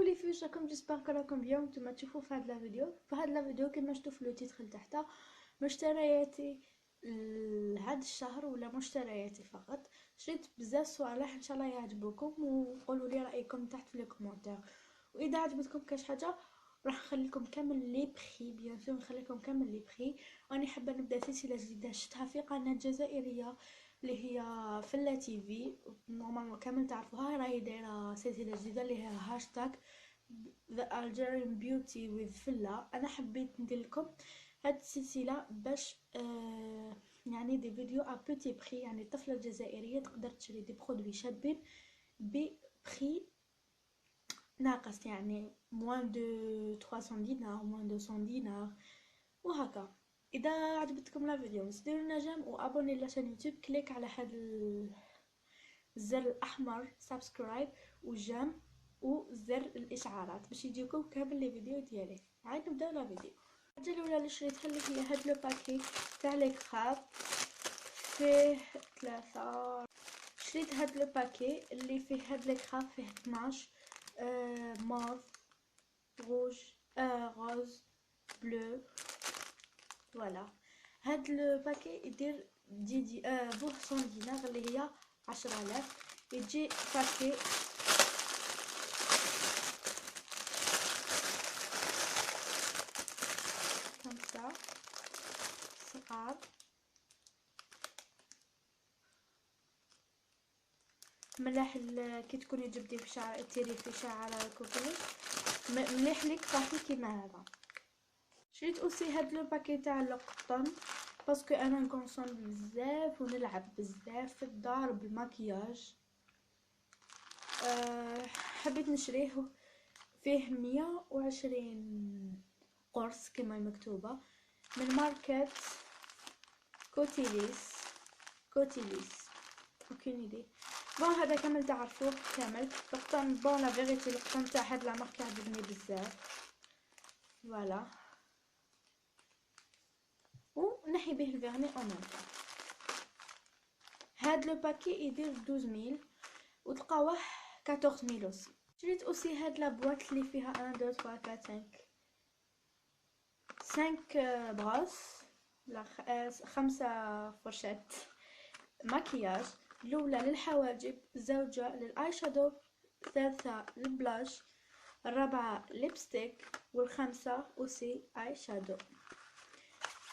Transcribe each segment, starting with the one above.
لي فيش راكم؟ جيسبر راكم بيان. نتوما تشوفوا في هاد لا فيديو كيما شفتوا في لو تيتر لتحت مشترياتي لهاد الشهر ولا مشترياتي فقط. شريت بزاف صوالح ان شاء الله يعجبوكم، وقولوا لي رايكم تحت في لي كومونتير. واذا عجبتكم كاش حاجه راح نخلي لكم كامل لي بخي، بيان سور نخلي لكم كامل لي بخي. راني حابه نبدا سلسله جديده شفتها في قناه جزائريه اللي هي فلا تي في، نورمالمون كامل تعرفوها. راهي دايره سلسله جديده اللي هي هاشتاغ The Algerian Beauty with فلا. انا حبيت ندير لكم هاد السلسله باش يعني دي فيديو ا بوتي بخي، يعني الطفله الجزائريه تقدر تشري دي برودوي شابين ببخي ناقص، يعني موان دو 300 دينار، موان دو 100 دينار وهكا. اذا عجبتكم لا فيديو ديروا لنا جيم وابوني لاشين يوتيوب، كليك على هذا الزر الاحمر سبسكرايب وجيم وزر الاشعارات باش يجيكم كامل لي فيديو ديالي. عاد نبداو لا فيديو. الحاجه الاولى اللي شريتها اللي هي هاد لو باكي تاع لي كراب، فيه 3. شريت هاد لو باكي اللي فيه هاد لي كراب، فيه 12 موف روج روز بلو. فوالا هاد لو باكي يدير دي بوه 100 دينار اللي هي 10000. يجي باكي خمسة صغار، ملاح كي تكوني جبدي في شعر تيري في شعر كوكونيش مليح ليك باكي كيما هذا. شريت اوسي هاد لو باكي تاع القطن باسكو انا نكونسوم بزاف ونلعب بزاف في الدار بالماكياج. حبيت نشريه، فيه 120 قرص كما مكتوبه من ماركه كوتيليس. اوكين ايدي. بون هذا كامل تعرفوه كامل القطن. بون لا فيريتي القطن تاع هاد لا ماركه عجبني بزاف. فوالا ونحي به الفيرني اون ميم طون. هاد لو باكي يدير 12000 وتلقاوه 14000 اوسي. شريت اوسي هاد لا بواط اللي فيها 1 2 3 4 5 براس، لا 5 فرشات مكياج. الاولى للحواجب، الزوجه للاي شادو، الثالثه للبلاش، الرابعه ليبستيك، والخامسه اوسي اي شادو.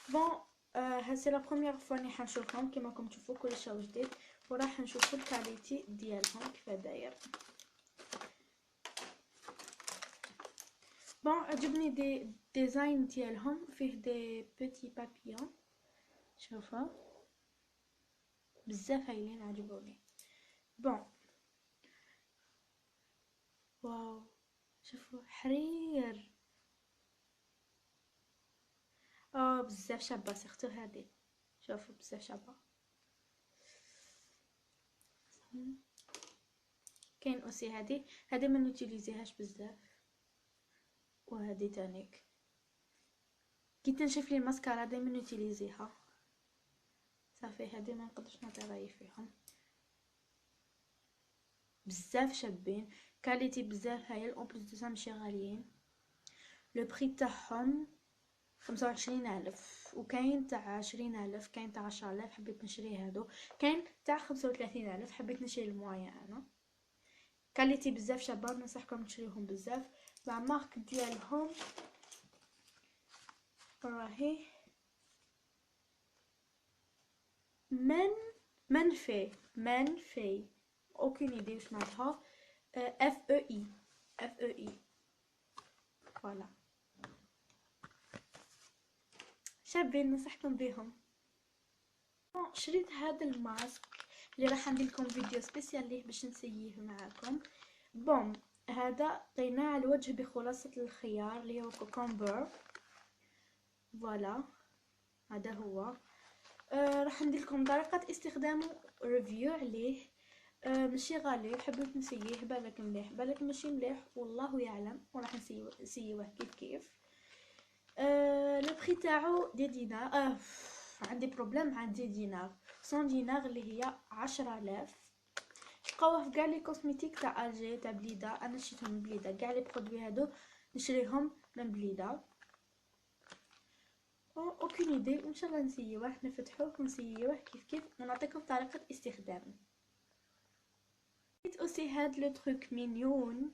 بون هاد سي لا بروميير فوا راني حنشوفهم كيما راكم تشوفوا كلشي جديد، وراح نشوفوا الكاليتي ديالهم كيف داير. بون عجبني دي ديزاين ديالهم، فيه دي بيتي بابيون، شوفوا بزاف هايلين عجبوني. بون واو شوفوا حرير، بزاف شابه سيرتو هادي، شوفوا بزاف شابه. كاين اوسي هادي ما نوتيليزيهاش بزاف، وهادي تانيك كي تنشف لي الماسكارا دائما نوتيليزيها. صافي هادي ما نقدرش نعطي رايي فيهم، بزاف شابين كاليتي بزاف هايل. اون بليس دو سا ماشي غاليين. لو بري تاعهم 25000 وكاين تاع 20000، كاين تاع 10000. حبيت نشري هادو. كاين تاع 35000، حبيت نشري الموايا انا. كاليتي بزاف شابه، ننصحكم تشريوهم بزاف. مع مارك ديالهم راهي منفي اوكين ايدي واش معناتها. اف او اي فوالا شابين، ننصحكم بهم. شريت هذا الماسك اللي راح ندير لكم فيديو سبيسيال ليه باش نسييه معاكم. بون هذا طيناه على الوجه بخلاصه الخيار اللي هو كوكومبر. فوالا هذا هو. راح ندير لكم طريقه استخدامه ريفيو عليه. ماشي غالي، حبيت نسييه، بالك مليح بالك ماشي مليح والله يعلم، وراح نسيوه كيف. لو بري تاعو 10 دينار. عندي بروبليم مع 10 دينار. 100 دينار اللي هي 10000. تلقاوها في كاع لي كوسميتيك تاع الجي تاع بليده. انا شريتهم من بليده، كاع لي برودوي هادو نشريهم من بليده. اوكين ايدي، ان شاء الله نسيوه، نفتحوه ونسيوه كيف ونعطيكم طريقه استخدامه. اوسي هاد لو تروك مينيون.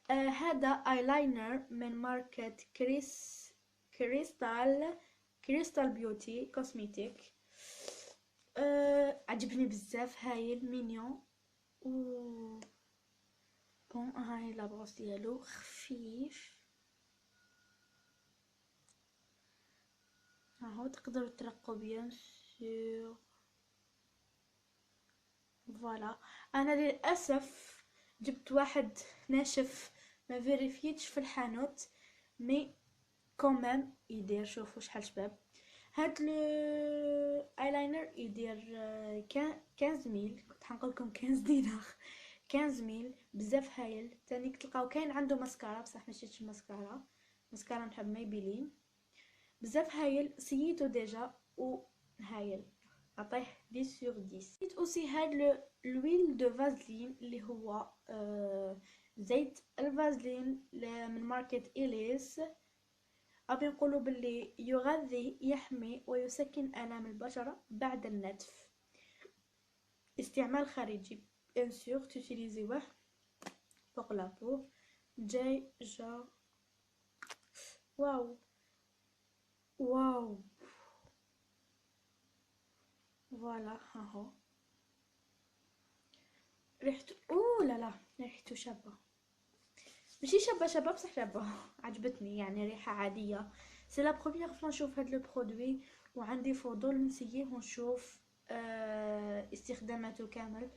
هذا ايلاينر من ماركه كريستال بيوتي كوسميتيك. عجبني بزاف، هايل مينيون. و بون هاي لابروس ديالو خفيف، هاهو تقدروا ترقوا بيان سور. فوالا، انا للاسف جبت واحد ناشف ما فيريفيتش في الحانوت، مي كومام يدير. شوفوا شحال شباب هاد لو ايلاينر، يدير 15,000. كنت حنقولكم 15 دينار. 15,000 بزاف هايل. تاني تلقاو كاين عنده ماسكارا، بصح مشيتش الماسكارا، ماسكارا نحب مايبيلين. بزاف هايل، سييتو ديجا و هايل، عطيه 10 sur 10. سيت اوسي هاد لويل دو فازلين اللي هو زيت الفازلين من ماركة إليس. أبي نقولوا باللي يغذي، يحمي ويسكن آلام البشرة بعد النتف. استعمال خارجي بيان سور، توتيليزيوه فوق لابو. جاي جا واو واو. فوالا هاهو ريحته، اوه لا لا، ريحته شابه، ماشي شابه بصح شابه. عجبتني يعني، ريحه عاديه. سي لا بروميير فوا نشوف هاد لو برودوي، وعندي فضول نسيه ونشوف استخداماته كامل،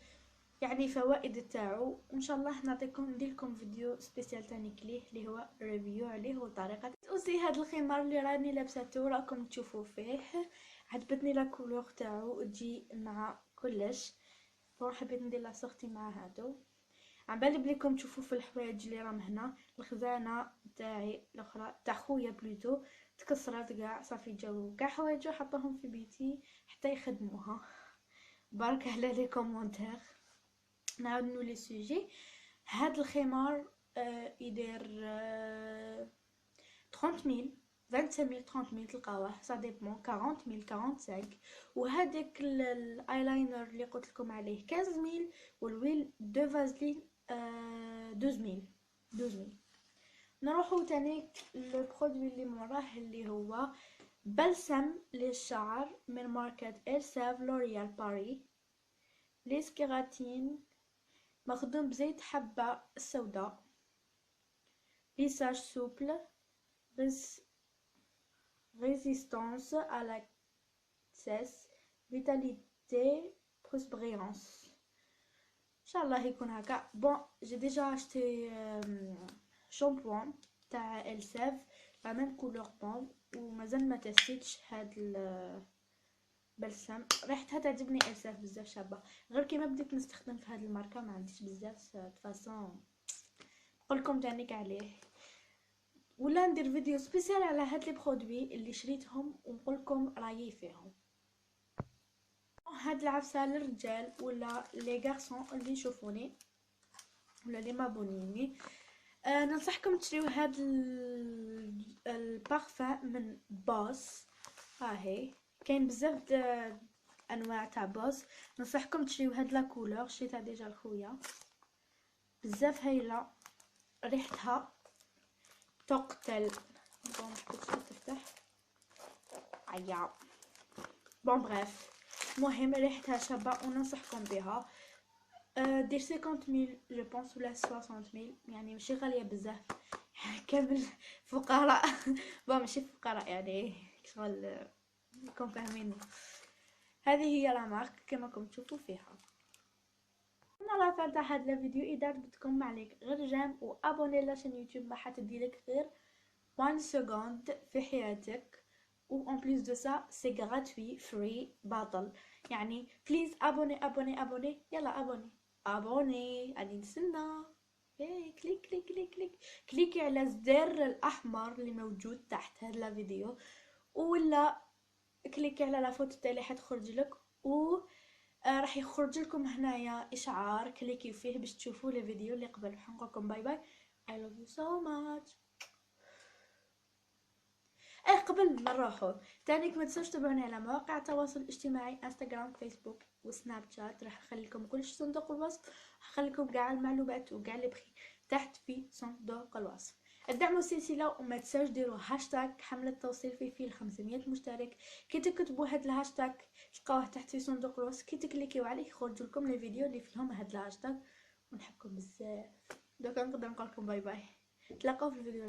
يعني فوائد تاعو. ان شاء الله نعطيكم نديرلكم فيديو سبيسيال تاني ليه، اللي هو ريفيو عليه وطريقه. اوسي هاد الخمار اللي راني لابساتو راكم تشوفوا فيه، عجبتني لا كولور تاعو، تجي مع كلش. حبيت ندير لا سورتي مع هادو. عم بالي بليكم تشوفوا في الحوايج اللي راهم هنا. الخزانه تاعي الاخرى تاع خويا بلوتو تكسرات كاع، صافي جاو كاع حوايجو حطوهم في بيتي حتى يخدموها. بارك على لي كومونتير. نعاود نولي سوجي. هاد الخمار يدير 30,000 25,000 30,000 تلقاوه، سا ديبون 40,000 45. وهذاك الايلاينر اللي قلت لكم عليه 15,000، والويل دو فازلين 12,000. نروحو تاني البرودوي اللي موراه، اللي هو بلسم للشعر من ماركة إلساف لوريال باري. ليس كيراتين، مخدوم بزيت حبة السوداء. ليساج سوبل، résistance à la cesse، vitalité، prospérance. ان شاء الله يكون هكا. بون جي ديجا اشتي شامبوان تاع الساف لا ميم كولور بون، ومازال ما تستيتش هاد البلسم. ريحتها تعجبني الساف بزاف، شابه. غير كيما بديت نستخدم في هاد الماركه ما عنديش بزاف فاصون نقولكم تانيك عليه، ولا ندير فيديو سبيسيال على هاد لي برودوي اللي شريتهم ونقولكم رايي فيهم. هاد العفسه للرجال ولا لي غارسون اللي يشوفوني ولا لي مابونيني، ننصحكم تشريو هاد البارفان من بوس. هاهي كاين بزاف انواع تاع بوس، ننصحكم تشريو هاد لا كولور، شريتها ديجا لخويا، بزاف هايله، ريحتها تقتل. بون تفتح عيا. بون بريف، المهم ريحتها شابه وننصحكم بها. دير 50,000 جو بونس ولا 60,000، يعني ماشي غاليه بزاف. كامل فقراء. بون ماشي فقراء يعني، شغل راكم فاهمين. هذه هي لا مارك كما راكم تشوفوا فيها. انا لا فات هذا الفيديو، اذا عجبتكم ما عليك غير جيم وابوني لاشين يوتيوب، ما حتديلك غير 1 سكوند في حياتك. و en plus de ça c'est gratuit free battle، يعني بليز ابوني ابوني ابوني، يلا ابوني ابوني، غادي نستنى. كليك كليك كليك كليك كليكي على الزر الاحمر اللي موجود تحت هذا الفيديو، ولا كليكي على لا فوتو تاعي اللي حتخرج لك، و راح يخرج لكم هنايا اشعار كليكيو فيه باش تشوفوا الفيديو اللي قبل. راح نقول لكم باي باي. I love you so much. قبل ما نروحوا تانيك ما تنسوش تتابعوني على مواقع التواصل الاجتماعي انستغرام فيسبوك وسناب شات. راح نخلي لكم كلش في صندوق الوصف. راح نخلي لكم كاع المعلومات وكاع اللي بخي تحت في صندوق الوصف. دعموا السلسله وما تنسوش ديروا هاشتاغ حمله توصيل في 500 مشترك. كي تكتبوا هاد الهاشتاغ تلقاوه تحت في صندوق الوصف. كي تكليكيو عليه يخرج لكم لي فيديو اللي فيهم هاد الهاشتاغ. ونحبكم بزاف. دوكا نقدر نقول لكم باي باي. تلاقاو في الفيديو